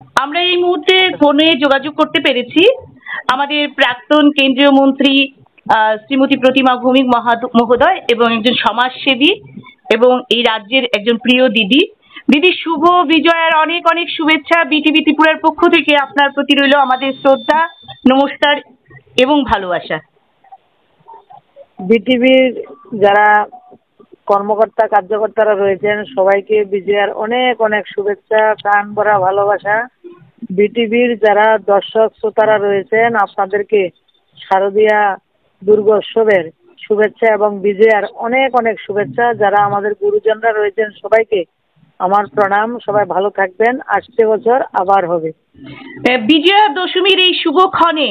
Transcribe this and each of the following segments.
আমরা এই মুহূর্তে আচ্ছা। ফোনে যোগাযোগ করতে পেরেছি আমাদের প্রাক্তন কেন্দ্রীয় মন্ত্রী শ্রীমতী প্রতিমা ভৌমিক মহোদয় এবং একজন সমাজসেবী এবং এই রাজ্যের একজন প্রিয় দিদি। দিদি, শুভ বিজয়ার অনেক অনেক শুভেচ্ছা। বিটিভি ত্রিপুরার পক্ষ থেকে আপনার প্রতি রইল আমাদের শ্রদ্ধা, নমস্কার এবং ভালোবাসা। বিটিভির যারা কর্মকর্তা কার্যকর্তারা রয়েছেন সবাইকে বিজয়ার অনেক অনেক শুভেচ্ছা, প্রাণ ভরা ভালোবাসা। বিটিভির যারা দর্শক শ্রোতারা রয়েছেন আপনাদেরকে শারদীয়া দুর্গোৎসবের শুভেচ্ছা এবং বিজয়ার অনেক অনেক শুভেচ্ছা। যারা আমাদের গুরুজনরা রয়েছেন সবাইকে আমার প্রণাম। সবাই ভালো থাকবেন, আসছে বছর আবার হবে। বিজয়া দশমীর এই শুভক্ষণে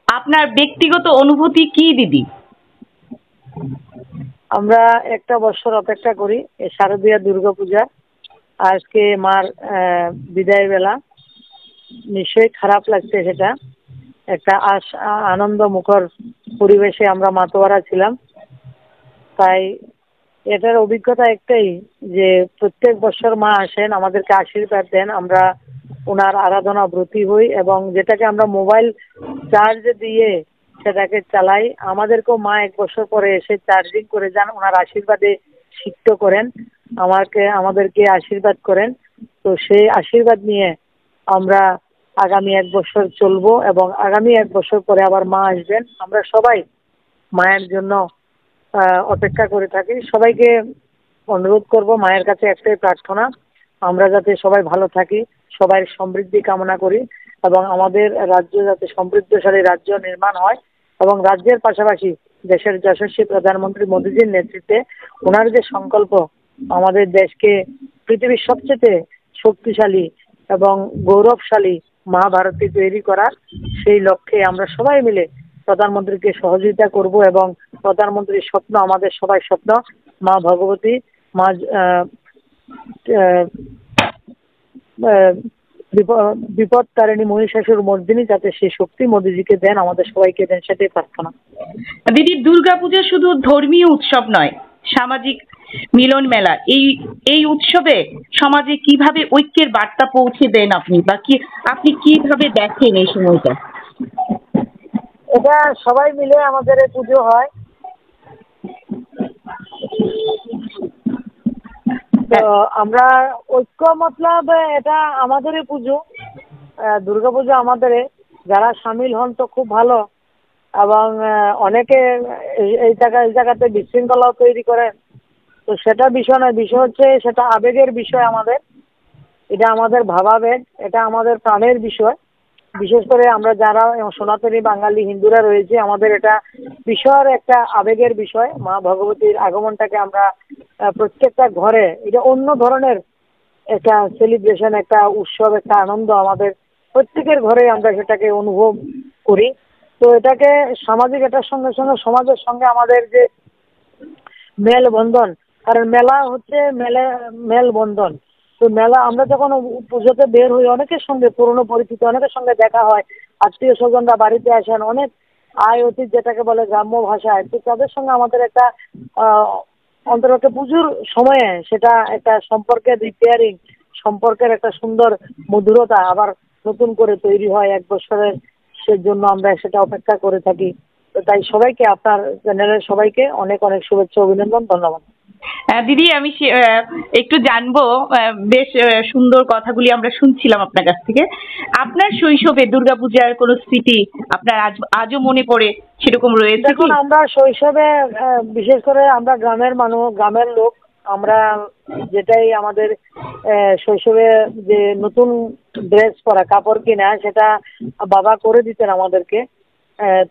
আপনার ব্যক্তিগত অনুভূতি কি দিদি? আমরা একটা বছর অপেক্ষা করি এই শারদীয়া দুর্গাপূজা। আজকে মার বিদায় বেলা, নিশ্চয়ই খারাপ লাগছে। সেটা একটা আনন্দ মুখর পরিবেশে আমরা মাতোয়ারা ছিলাম। তাই এটার অভিজ্ঞতা একটাই যে প্রত্যেক বছর মা আসেন, আমাদেরকে আশীর্বাদ দেন, আমরা ওনার আরাধনা ব্রতী হই এবং যেটাকে আমরা মোবাইল চার্জ দিয়ে সেটাকে চালাই। আমাদেরকেও মা এক বছর পরে এসে চার্জিং করে যান, ওনার আশীর্বাদে সিক্ত করেন, আমাদেরকে আশীর্বাদ করেন। তো সেই আশীর্বাদ নিয়ে আমরা আগামী এক বছর চলবো এবং আগামী এক বছর পরে আবার মা আসবেন। আমরা সবাই মায়ের জন্য অপেক্ষা করে থাকি। সবাইকে অনুরোধ করব, মায়ের কাছে একটাই প্রার্থনা, আমরা যাতে সবাই ভালো থাকি, সবাই সমৃদ্ধি কামনা করি এবং আমাদের রাজ্য যাতে সমৃদ্ধশালী রাজ্য নির্মাণ হয় এবং রাজ্যের পাশাপাশি দেশের যশস্বী প্রধানমন্ত্রী মোদীজির নেতৃত্বে ওনার যে সংকল্প আমাদের দেশকে পৃথিবীর সবচেয়ে শক্তিশালী এবং গৌরবশালী মহাভারতী তৈরি করার, সেই লক্ষ্যে আমরা সবাই মিলে প্রধানমন্ত্রীকে সহযোগিতা করব এবং প্রধানমন্ত্রীর স্বপ্ন আমাদের সবাই স্বপ্ন। মা ভগবতী, মা বিপদ তারিণী মহিষাসুর মর্দিনী যাতে সেই শক্তি মোদীজিকে দেন, আমাদের সবাইকে দেন, সেটাই প্রার্থনা। দিদি, দুর্গাপূজা শুধু ধর্মীয় উৎসব নয়, সামাজিক মিলন মেলা। এই এই উৎসবে সমাজে কিভাবে ঐক্যের বার্তা পৌঁছে দেন আপনি, বা কি আপনি কিভাবে দেখেন এই সময়টা? এটা সবাই মিলে আমাদের এই পুজো হয়। তো আমরা ঐক্য মতলব এটা আমাদেরই পুজো, দুর্গাপুজো আমাদের। যারা সামিল হন তো খুব ভালো এবং অনেকে এই জায়গাতে বিশৃঙ্খলাও তৈরি করেন। তো সেটা বিষয় নয়, বিষয় হচ্ছে সেটা আবেগের বিষয় আমাদের। এটা আমাদের ভাবাবেগ, এটা আমাদের প্রাণের বিষয়। বিশেষ করে আমরা যারা সনাতনী বাঙালি হিন্দুরা রয়েছে, আমাদের এটা বিষয়ের একটা আবেগের বিষয়। মা ভগবতীর আগমনটাকে আমরা প্রত্যেকটা ঘরে, এটা অন্য ধরনের একটা সেলিব্রেশন, একটা উৎসব, একটা আনন্দ আমাদের প্রত্যেকের ঘরে আমরা সেটাকে অনুভব করি। তো এটাকে সামাজিক, এটার সঙ্গে সঙ্গে সমাজের সঙ্গে আমাদের যে মেলবন্ধন, কারণ মেলা হচ্ছে মেলবন্ধন। তো মেলা আমরা যখন পুজোতে বের হই, অনেকের সঙ্গে পুরনো পরিচিত, অনেকের সঙ্গে দেখা হয়, আত্মীয় স্বজনরা বাড়িতে আসেন, অনেক আয় অতীত যেটাকে বলে গ্রাম্য ভাষায়। তো তাদের সঙ্গে আমাদের একটা অন্তত পুজোর সময়ে সেটা একটা সম্পর্কের রিপেয়ারিং, সম্পর্কের একটা সুন্দর মধুরতা আবার নতুন করে তৈরি হয় এক বছরের। সেজন্য আমরা সেটা অপেক্ষা করে থাকি। তো তাই সবাইকে, আপনার চ্যানেলের সবাইকে অনেক অনেক শুভেচ্ছা, অভিনন্দন, ধন্যবাদ। দিদি, আমি একটু জানবো, বেশ সুন্দর কথাগুলি আমরা শুনছিলাম আপনার কাছ থেকে। আপনার শৈশবে দুর্গাপূজার কোনো স্মৃতি আপনার আজও মনে পড়ে সেরকম রয়েছে কি? দেখুন, আমরা শৈশবে বিশেষ করে আমরা গ্রামের মানুষ, গ্রামের লোক। আমরা যেটাই আমাদের শৈশবে যে নতুন ড্রেস পরা, কাপড় কিনা, সেটা বাবা করে দিতেন আমাদেরকে।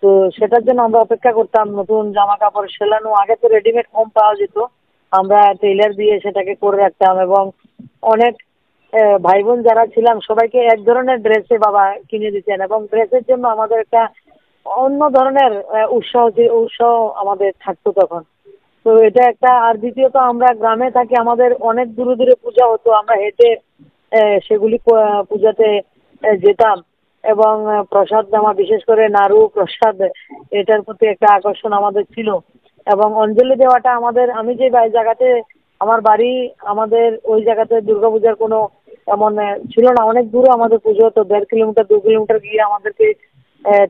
তো সেটার জন্য আমরা অপেক্ষা করতাম, নতুন জামা কাপড় সেলানো। আগে তো রেডিমেড কম পাওয়া যেত, আমরা টেইলার দিয়ে সেটাকে করে রাখতাম এবং অনেক ভাই বোন যারা ছিলাম সবাইকে এক ধরনের ড্রেসে বাবা কিনে দিতেন এবং ড্রেসের জন্য আমাদের একটা অন্য ধরনের উৎসাহ আমাদের থাকতো তখন। তো এটা একটা। আর দ্বিতীয়ত, আমরা গ্রামে থাকি, আমাদের অনেক দূরে দূরে পূজা হতো, আমরা হেঁটে সেগুলি পূজাতে যেতাম এবং প্রসাদ নেওয়া, বিশেষ করে নাড়ু প্রসাদ, এটার প্রতি একটা আকর্ষণ আমাদের ছিল এবং অঞ্জলি দেওয়াটা আমাদের। আমি যে জায়গাতে আমার বাড়ি, আমাদের ওই জায়গাতে দুর্গাপূজার কোনো তেমন ছিল না। অনেক দূরে আমাদের পুজো হতো, 1.5 কিলোমিটার 2 কিলোমিটার গিয়ে আমাদেরকে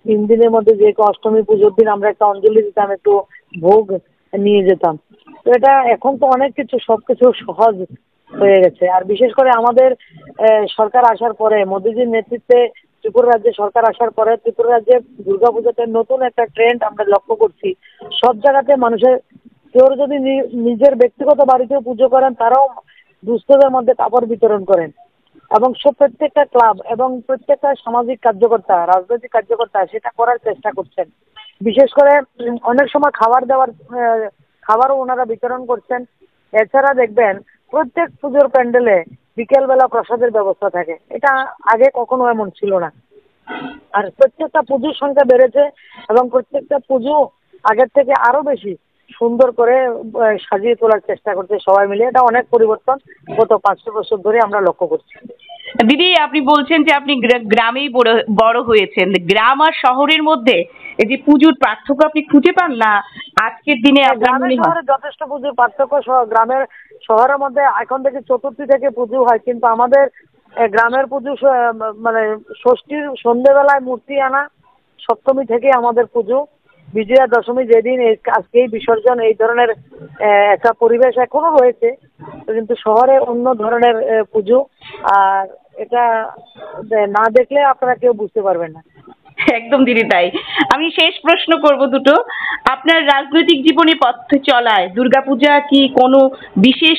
3 দিনের মধ্যে যে অষ্টমী পুজোর দিন আমরা একটা অঞ্জলি দিতাম, একটু ভোগ নিয়ে যেতাম। তো এটা এখন তো অনেক কিছু সবকিছু সহজ হয়ে গেছে। আর বিশেষ করে আমাদের সরকার আসার পরে, মোদিজির নেতৃত্বে ত্রিপুরা রাজ্যে সরকার আসার পরে ত্রিপুরা রাজ্যে দুর্গাপূজাতে নতুন একটা ট্রেন্ড আমরা লক্ষ্য করছি। সব জায়গাতে মানুষের কেউ যদি নিজের ব্যক্তিগত বাড়িতেও পুজো করেন, তারাও দুস্থদের মধ্যে কাপড় বিতরণ করেন। এবং প্রত্যেকটা ক্লাব এবং প্রত্যেকটা সামাজিক কার্যকর্তা, রাজনৈতিক কার্যকর্তা সেটা করার চেষ্টা করছেন। বিশেষ করে অনেক সময় খাবারও ওনারা বিতরণ করছেন। এছাড়া দেখবেন প্রত্যেক পুজোর প্যান্ডেলে বিকেলবেলা প্রসাদের ব্যবস্থা থাকে। এটা আগে কখনো এমন ছিল না। আর প্রত্যেকটা পুজোর সংখ্যা বেড়েছে এবং প্রত্যেকটা পুজো আগের থেকে আরো বেশি সুন্দর করে সাজিয়ে তোলার চেষ্টা করছে সবাই মিলে। এটা অনেক পরিবর্তন গত 5 বছর ধরে আমরা লক্ষ্য করছি। দিদি, আপনি বলছেন যে আপনি গ্রামেই বড় হয়েছেন। গ্রাম আর শহরের মধ্যে এই যে পুজোর পার্থক্য আপনি খুঁজে পান না আজকের দিনে আপনার গ্রামের মনে হয়? শহরে যথেষ্ট পুজোর পার্থক্য। গ্রামের শহরের মধ্যে এখন থেকে চতুর্থী থেকে পুজো হয়, কিন্তু আমাদের গ্রামের পুজো মানে ষষ্ঠীর সন্ধ্যেবেলায় মূর্তি আনা, সপ্তমী থেকে আমাদের পুজো, বিজয়া দশমী যেদিন আজকেই বিসর্জন, এই ধরনের একটা পরিবেশ এখনো রয়েছে। কিন্তু শহরে অন্য ধরনের পুজো। আর এটা না দেখলে আপনারা কেউ বুঝতে পারবেন না। একদম দিদি তাই। আমি শেষ প্রশ্ন করব দুটো। আপনার রাজনৈতিক জীবনে পথ চলায় দুর্গাপূজা কি কোনো বিশেষ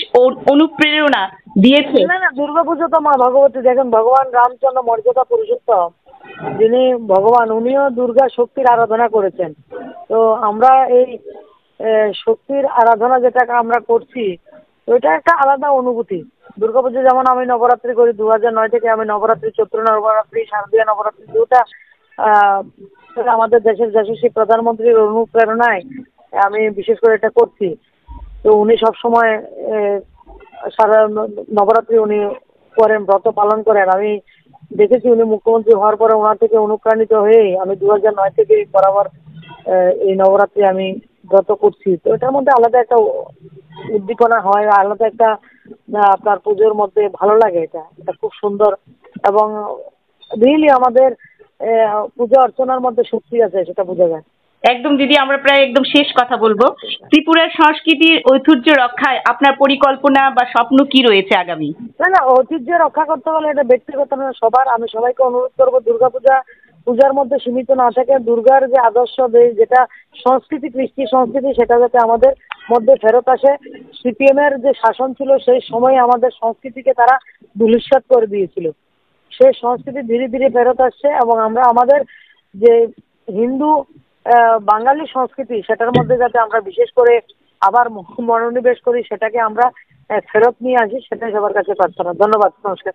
অনুপ্রেরণা দিয়েছে? না না, দুর্গাপুজো তো মা ভগবতী। দেখেন, ভগবান রামচন্দ্র মর্যাদা পুরুষোত্তম, যিনি ভগবান, উনিও দুর্গা শক্তির আরাধনা করেছেন। তো আমরা এই শক্তির আরাধনা যেটাকে আমরা করছি, ওইটা একটা আলাদা অনুভূতি। দুর্গাপুজো যেমন আমি নবরাত্রি করি, 2009 থেকে আমি নবরাত্রি, চৈত্র নবরাত্রি, শারদীয় নবরাত্রি দুটা আমাদের দেশের যশস্বী প্রধানমন্ত্রীর অনুপ্রেরণায় আমি বিশেষ করে এটা করছি। তো উনি সবসময় সারা নবরাত্রি উনি করেন, ব্রত পালন করেন। আমি দেখেছি উনি মুখ্যমন্ত্রী হওয়ার পরে ওনার থেকে অনুপ্রাণিত হয়ে আমি 2009 থেকে বরাবর এই নবরাত্রি আমি ব্রত করছি। তো এটার মধ্যে আলাদা একটা উদ্দীপনা হয়, আলাদা একটা আপনার পুজোর মধ্যে ভালো লাগে। এটা এটা খুব সুন্দর এবং রিয়েলি আমাদের পূজা অর্চনার মধ্যে শক্তি আছে, সেটা বোঝা যায়। একদম দিদি, আমরা প্রায় একদম শেষ কথা বলবো। ত্রিপুরার সংস্কৃতির ঐতিহ্য রক্ষায় আপনার পরিকল্পনা বা স্বপ্ন কি রয়েছে আগামী? না না, ঐতিহ্য রক্ষা করতে হলে এটা ব্যক্তিগত না, সবার। আমি সবাইকে অনুরোধ করবো পূজার মধ্যে সীমিত না থেকে দুর্গার যে আদর্শ, যেটা সংস্কৃতি, কৃষ্টি সংস্কৃতি, সেটা যাতে আমাদের মধ্যে ফেরত আসে। সিপিএম এর যে শাসন ছিল সেই সময়ে আমাদের সংস্কৃতিকে তারা ধূলিসাৎ করে দিয়েছিল। সেই সংস্কৃতি ধীরে ধীরে ফেরত আসছে এবং আমরা আমাদের যে হিন্দু বাঙালি সংস্কৃতি, সেটার মধ্যে যাতে আমরা বিশেষ করে আবার মনোনিবেশ করি, সেটাকে আমরা ফেরত নিয়ে আসি, সেটাই সবার কাছে প্রার্থনা। ধন্যবাদ, নমস্কার।